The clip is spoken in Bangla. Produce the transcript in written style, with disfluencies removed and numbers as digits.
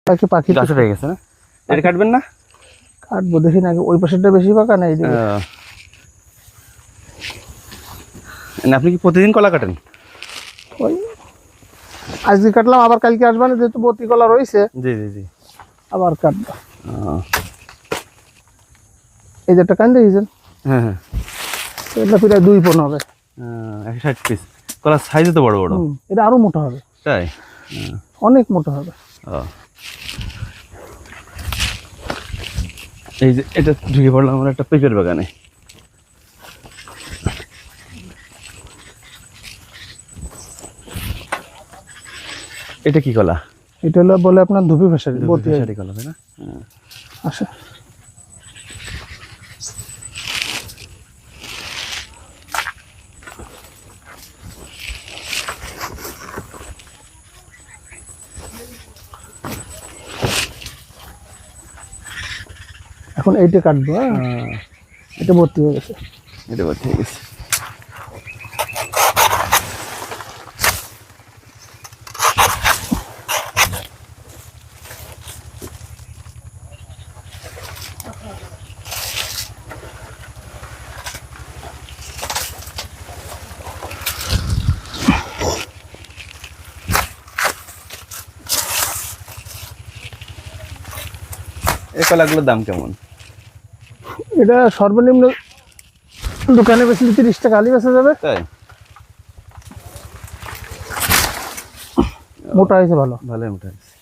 পাখি পাখি গাছে হয়ে গেছে না? এটা কাটবেন না? কাটবো, দেখি না ওই পাশেরটা বেশি পাকা না এইদিকে। না আপনি কি প্রতিদিন কলা কাটেন? ওই আজকে কাটলাম, আবার কালকে আসবে না, যেহেতু বতি কলা রয়েছে। জি জি জি। আবার কাটবো। এই যে একটা কান দেখেছেন? হ্যাঁ হ্যাঁ, এটা প্রায় 2 পণ হবে। 160 পিস কলার সাইজে তো বড় বড়। এটা আরো মোটা হবে। তাই? অনেক মোটা হবে। এই যে এটা ঢুকে পড়লাম আমরা একটা পেঁপের বাগানে। এটা কি কলা? এটা হলো বলে আপনার ধুপি ভাষারি বতি কলা, তাই না? আসে। এখন এইটা কাটবো। এটা ভর্তি হয়ে গেছে। এটা ভর্তি হয়ে গেছে। এই কলাগুলোর দাম কেমন? এটা সর্বনিম্ন দোকানে বেশি 30 টাকা আলি বেচা যাবে। তাই? মোটা হয়েছে, ভালো ভালোই মোটা হয়েছে।